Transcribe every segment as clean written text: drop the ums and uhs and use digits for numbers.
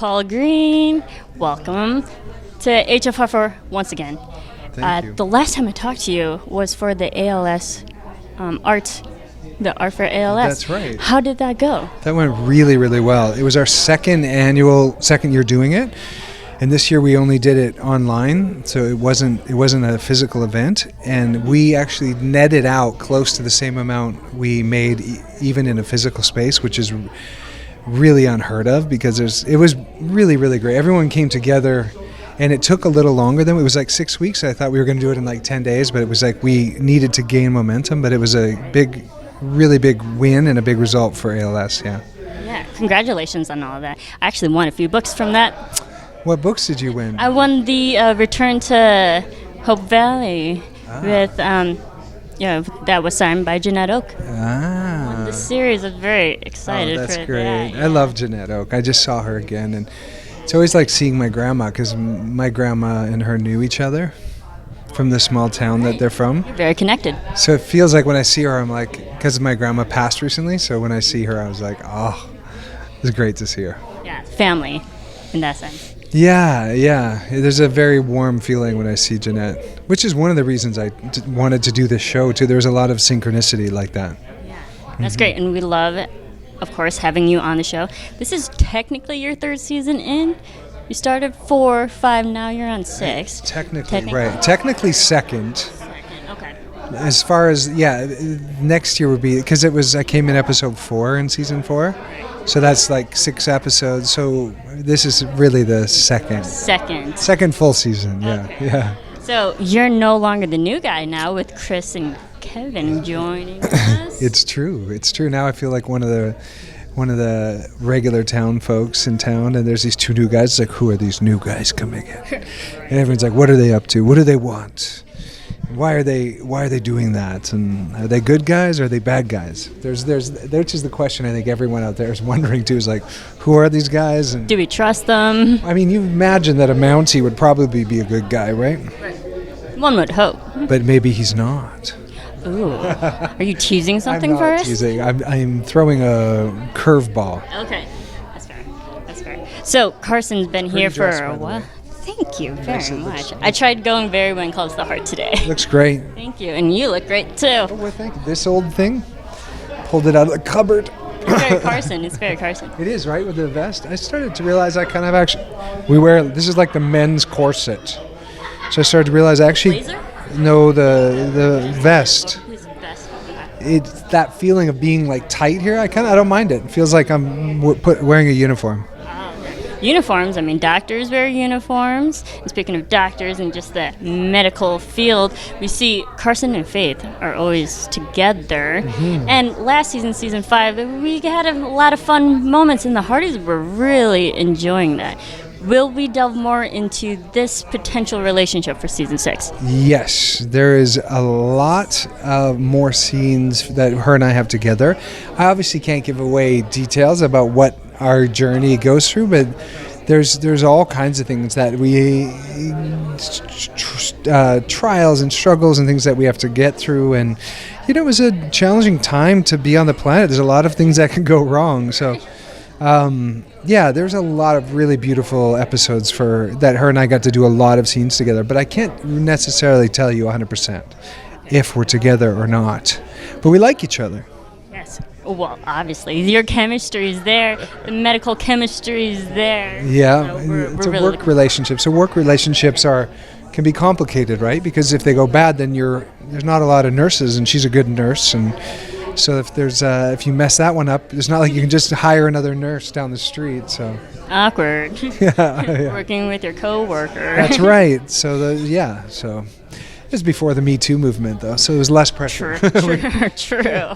Paul Greene. Welcome to HFR once again. Thank you. The last time I talked to you was for the ALS art, the Art for ALS. That's right. How did that go? That went really, really well. It was our second year doing it, and this year we only did it online, so it wasn't a physical event, and we actually netted out close to the same amount we made even in a physical space, which is really unheard of because it was really, really great. Everyone came together. And it took a little longer than it was like 6 weeks. I thought we were going to do it in like 10 days, but it was like we needed to gain momentum. But it was a big, really big win and a big result for ALS. Yeah. Yeah. Congratulations on all of that. I actually won a few books from that. What books did you win? I won the Return to Hope Valley with that was signed by Jeanette Oak. I won this series. I was very excited that's for great. that. Yeah. I love Jeanette Oak. I just saw her again, and it's always like seeing my grandma because my grandma and her knew each other from the small town that they're from. You're very connected. So it feels like when I see her, I'm like, because my grandma passed recently, so when I see her, I was like, oh, it's great to see her. Yeah, family in that sense. Yeah. There's a very warm feeling when I see Jeanette, which is one of the reasons I wanted to do this show, too. There's a lot of synchronicity like that. Yeah, that's great, and we love it. Of course, having you on the show. This is technically your third season in. You started 4, 5, now you're on 6. Technically, right. Technically second. Okay. As far as, next year would be, because I came in episode 4 in season 4. So that's like 6 episodes. So this is really the second. Second full season, Okay. Yeah. So you're no longer the new guy now with Chris and Keven joining us. It's true. Now I feel like one of the regular town folks in town, and there's these 2 new guys. It's like, who are these new guys coming in? And everyone's like, what are they up to? What do they want? Why are they doing that? And are they good guys or are they bad guys? There's which is the question I think everyone out there is wondering too, is like, who are these guys? And do we trust them? I mean, you imagine that a Mountie would probably be a good guy, right? One would hope. But maybe he's not. Ooh. Are you teasing something I'm for not us? Teasing. I'm throwing a curveball. Okay. That's fair. So Carson's been here for a while. Thank you very much. I tried going very when close to the heart today. Looks great. Thank you. And you look great too. Oh, well, thank you. This old thing, pulled it out of the cupboard. It's very Carson. It is, right, with the vest. I started to realize I kind of actually, this is like the men's corset. So I started to realize Blazer? No, the vest. His vest. It's that feeling of being like tight here. I don't mind it. It feels like I'm wearing a uniform. Uniforms, I mean, doctors wear uniforms. And speaking of doctors and just the medical field, we see Carson and Faith are always together. Mm-hmm. And last season 5, we had a lot of fun moments, and the Hearties were really enjoying that. Will we delve more into this potential relationship for season 6? Yes, there is a lot of more scenes that her and I have together. I obviously can't give away details about what our journey goes through, but there's all kinds of things that we trials and struggles and things that we have to get through, and it was a challenging time to be on the planet. There's a lot of things that can go wrong, so there's a lot of really beautiful episodes that her and I got to do a lot of scenes together, but I can't necessarily tell you 100% if we're together or not, but we like each other. Yes. Well, obviously, your chemistry is there. The medical chemistry is there. Yeah, so it's a work relationship. So work relationships can be complicated, right? Because if they go bad, then there's not a lot of nurses, and she's a good nurse, and so if you mess that one up, it's not like you can just hire another nurse down the street. So awkward. Yeah. Working with your coworker. That's right. So it was before the Me Too movement, though, so it was less pressure. True.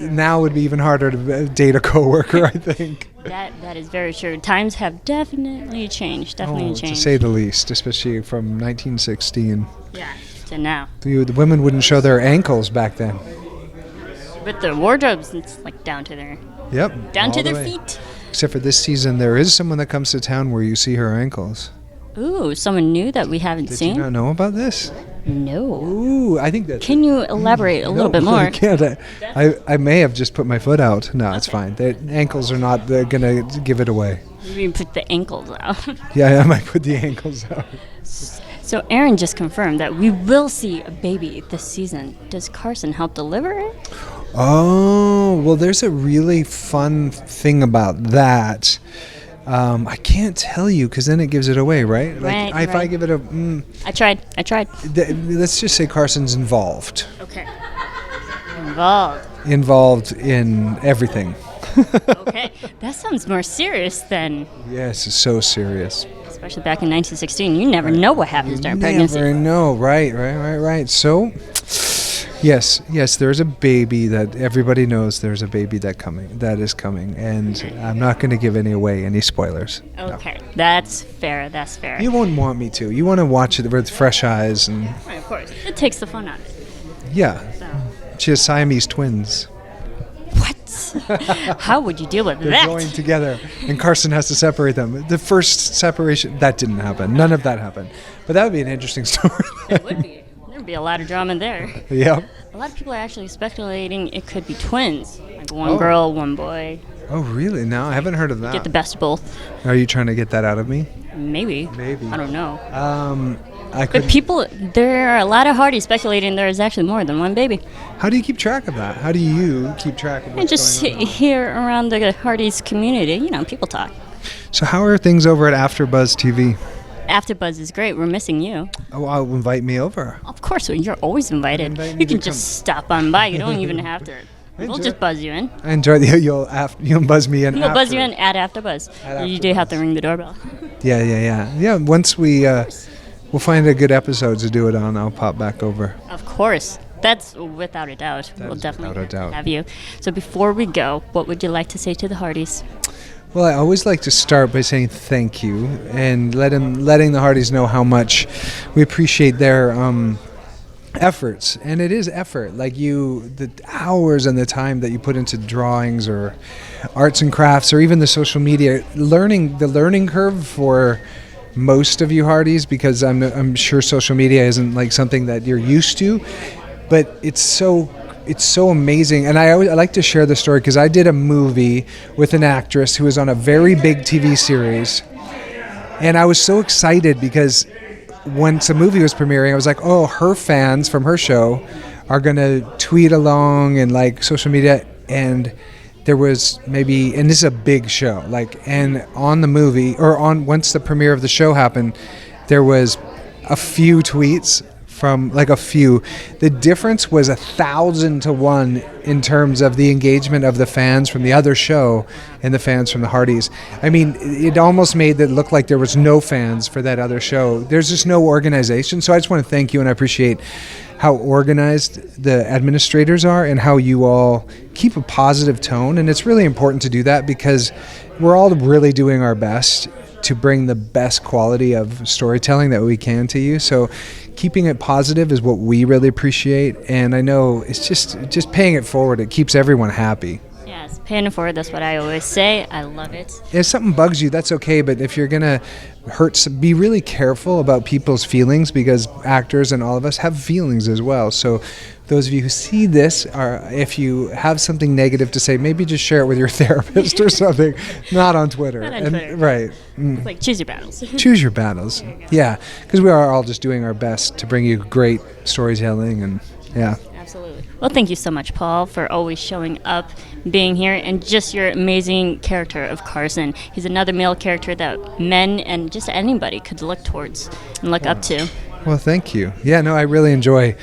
Now would be even harder to date a coworker, I think. That is very true. Times have definitely changed. To say the least, especially from 1916. Yeah, to now. The women wouldn't show their ankles back then. With the wardrobes, it's like down to their feet. Except for this season, there is someone that comes to town where you see her ankles. Ooh, someone new that we haven't seen? Did you not know about this? No. Ooh, I think that. Can you elaborate a little bit more? I can't. I may have just put my foot out. No, it's fine. The ankles are not going to give it away. Maybe put the ankles out. Yeah, I might put the ankles out. So Aaron just confirmed that we will see a baby this season. Does Carson help deliver it? Oh, well, there's a really fun thing about that. I can't tell you because then it gives it away, right? Like, if I give it a... I tried. Let's just say Carson's involved. Okay. Involved in everything. Okay. That sounds more serious than... Yes, it's so serious. Especially back in 1916. You never know what happens during pregnancy. Never know. Right. So... Yes, there's a baby that everybody knows. There's a baby that is coming, and I'm not going to give any spoilers. Okay, no. That's fair. You won't want me to. You want to watch it with fresh eyes, and right, of course, it takes the fun out of it. Yeah, so. She has Siamese twins. What? How would you deal with that? They're joined together, and Carson has to separate them. The first separation that didn't happen. None of that happened, but that would be an interesting story. It would be. There'd be a lot of drama there. Yeah. A lot of people are actually speculating it could be twins, like one girl, one boy. Oh, really? No, I haven't heard of that. Get the best of both. Are you trying to get that out of me? Maybe. I don't know. But there are a lot of Hearties speculating there is actually more than one baby. How do you keep track of that? How do you keep track of what's going on? And just here around the Hearties community, people talk. So how are things over at AfterBuzz TV? AfterBuzz is great. We're missing you. Oh, invite me over. Of course, you're always invited. You can just stop on by. You don't even have to. We'll just buzz you in. I enjoy you'll buzz me in. We'll buzz you in at AfterBuzz. You do have to ring the doorbell. Yeah. Once we'll find a good episode to do it on, I'll pop back over. Of course. That's without a doubt. We'll definitely have you. So before we go, what would you like to say to the Hearties? Well, I always like to start by saying thank you and letting the Hearties know how much we appreciate their efforts. And it is effort, like the hours and the time that you put into drawings or arts and crafts or even the social media. The learning curve for most of you Hearties, because I'm sure social media isn't like something that you're used to, but it's so amazing. And I like to share the story because I did a movie with an actress who was on a very big TV series, and I was so excited because once the movie was premiering, I was like, oh, her fans from her show are gonna tweet along and like social media, and there was maybe, and this is a big show, and on the movie, or once the premiere of the show happened, there was a few tweets from a few. The difference was 1,000 to 1 in terms of the engagement of the fans from the other show and the fans from the Hearties. I mean, it almost made it look like there was no fans for that other show. There's just no organization. So I just want to thank you, and I appreciate how organized the administrators are and how you all keep a positive tone. And it's really important to do that because we're all really doing our best to bring the best quality of storytelling that we can to you. So keeping it positive is what we really appreciate, and I know it's just paying it forward. It keeps everyone happy. Yes, paying it forward, that's what I always say. I love it. If something bugs you, that's okay, but if you're gonna be really careful about people's feelings, because actors and all of us have feelings as well. So those of you who see this, if you have something negative to say, maybe just share it with your therapist or something, not on Twitter. Twitter. Right. It's like, choose your battles. Choose your battles. Yeah, because we are all just doing our best to bring you great storytelling, and yeah. Absolutely. Well, thank you so much, Paul, for always showing up, being here, and just your amazing character of Carson. He's another male character that men and just anybody could look towards and look up to. Well, thank you. Yeah, no, I really enjoy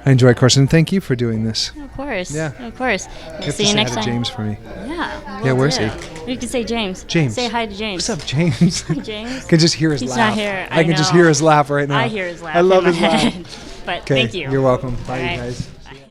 Carson. Thank you for doing this. Of course. Yeah. Of course. We'll see you next time. James for me. Yeah. Yeah, where's he? You can say James. James. Say hi to James. What's up, James? Hi, James. I can just hear his He's laugh. Not here. I can just hear his laugh right now. I hear his laugh. I love his laugh. But okay, thank you. You're welcome. Bye, All right. you guys.